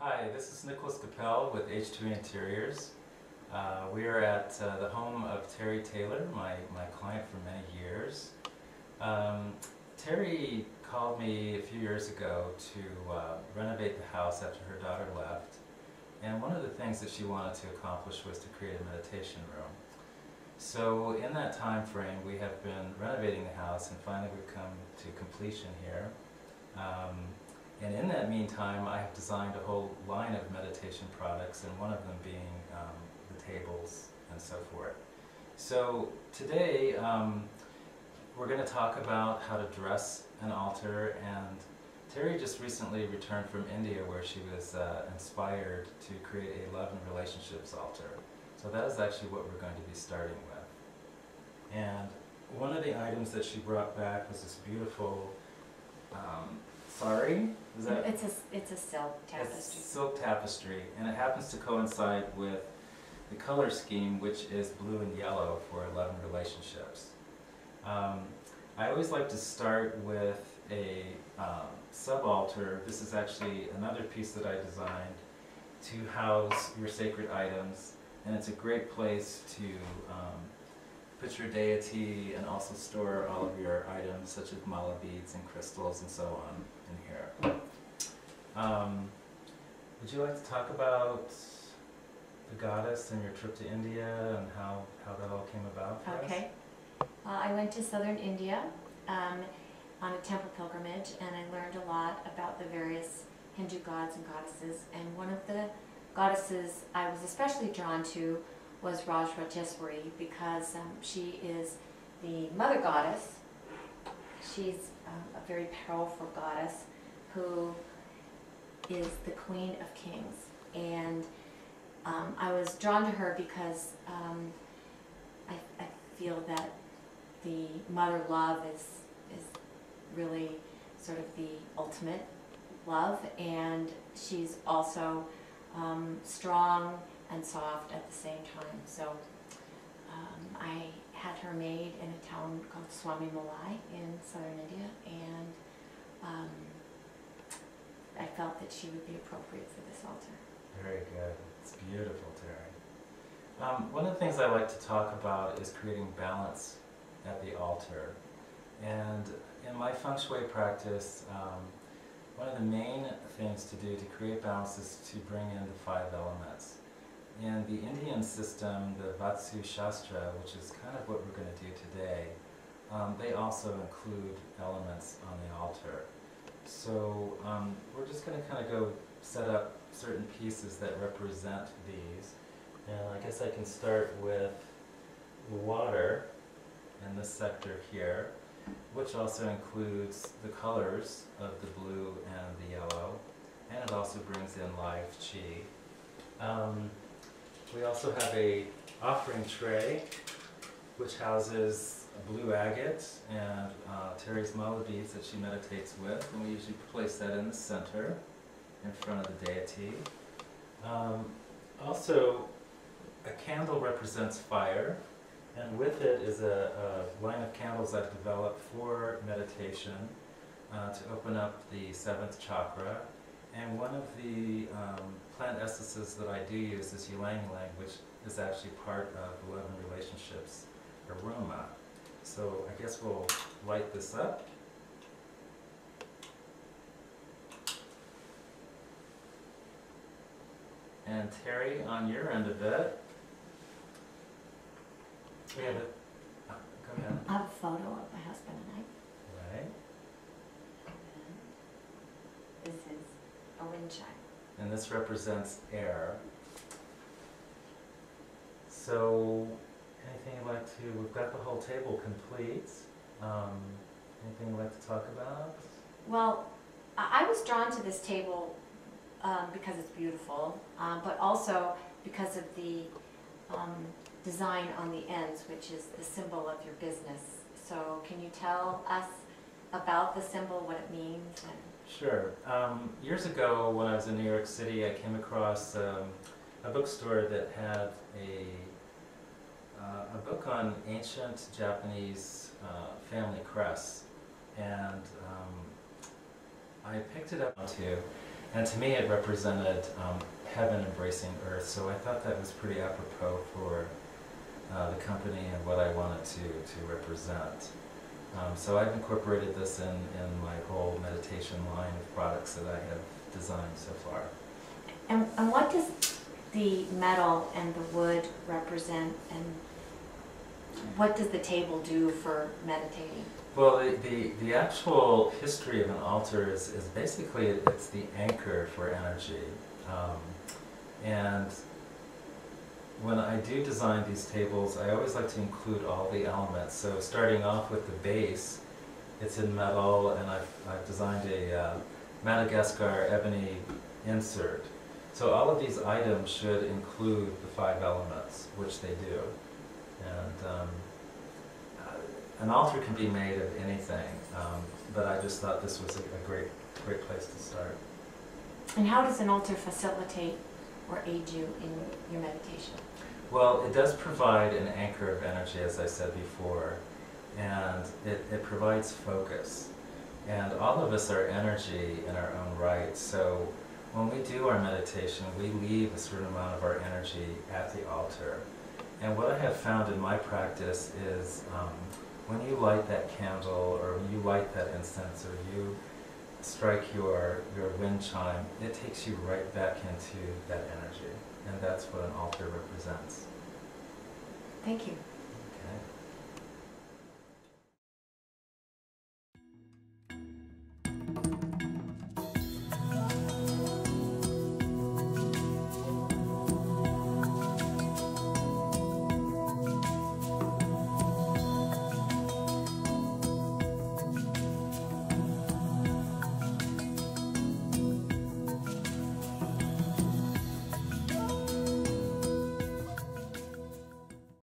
Hi, this is Nicholas Capel with H2E Interiors. We are at the home of Terry Taylor, my client for many years. Terry called me a few years ago to renovate the house after her daughter left. And one of the things that she wanted to accomplish was to create a meditation room. So in that time frame, we have been renovating the house, and finally we've come to completion here. And in that meantime, I have designed a whole line of meditation products, and one of them being the tables and so forth. So today, we're going to talk about how to dress an altar, and Terry just recently returned from India where she was inspired to create a love and relationships altar. So that is actually what we're going to be starting with. And one of the items that she brought back was this beautiful sari. Is that? It's a silk tapestry. It's silk tapestry, and it happens to coincide with the color scheme, which is blue and yellow for love and relationships. I always like to start with a sub-altar. This is actually another piece that I designed to house your sacred items, and it's a great place to put your deity and also store all of your items such as mala beads and crystals and so on in here. Would you like to talk about the goddess and your trip to India and how that all came about for us? Okay. I went to southern India on a temple pilgrimage, and I learned a lot about the various Hindu gods and goddesses, and one of the goddesses I was especially drawn to was Rajrajeswari, because she is the mother goddess. She's a very powerful goddess who is the queen of kings, and I was drawn to her because I feel that the mother love is really sort of the ultimate love, and she's also strong and soft at the same time. So I had her made in a town called Swami Malai in southern India, and I felt that she would be appropriate for this altar. Very good. It's beautiful, Terry. One of the things I like to talk about is creating balance at the altar. And in my feng shui practice, one of the main things to do to create balance is to bring in the 5 elements. In the Indian system, the Vastu Shastra, which is kind of what we're going to do today, they also include elements on the altar. So we're just going to kind of go set up certain pieces that represent these. And I guess I can start with the water in this sector here, which also includes the colors of the blue and the yellow, and it also brings in live chi. We also have a offering tray, which houses blue agate and Terry's mala beads that she meditates with, and we usually place that in the center, in front of the deity. Also, a candle represents fire, and with it is a line of candles I've developed for meditation to open up the 7th chakra. And one of the plant essences that I do use is ylang ylang, which is actually part of the love and relationships aroma. So I guess we'll light this up. And Terry, on your end of it, we have a, go ahead. I have a photo of my husband and I. Right. And this is a wind chime. And this represents air. So, anything you'd like to, we've got the whole table complete. Anything you'd like to talk about? Well, I was drawn to this table because it's beautiful, but also because of the design on the ends, which is the symbol of your business. So can you tell us about the symbol, what it means? Sure. Years ago, when I was in New York City, I came across a bookstore that had a book on ancient Japanese family crests, and I picked it up too. And to me it represented heaven embracing earth, so I thought that was pretty apropos for the company and what I wanted to represent. So I've incorporated this in my whole meditation line of products that I have designed so far. And what does the metal and the wood represent, and what does the table do for meditating? Well, the actual history of an altar is basically, it's the anchor for energy. And when I do design these tables, I always like to include all the elements. So starting off with the base, it's in metal, and I've designed a Madagascar ebony insert. So all of these items should include the 5 elements, which they do. And an altar can be made of anything, but I just thought this was a great place to start. And how does an altar facilitate or aid you in your meditation? Well, it does provide an anchor of energy, as I said before, and it provides focus. And all of us are energy in our own right, so when we do our meditation, we leave a certain amount of our energy at the altar. And what I have found in my practice is when you light that candle, or when you light that incense, or you strike your wind chime, it takes you right back into that energy. And that's what an altar represents. Thank you. Okay.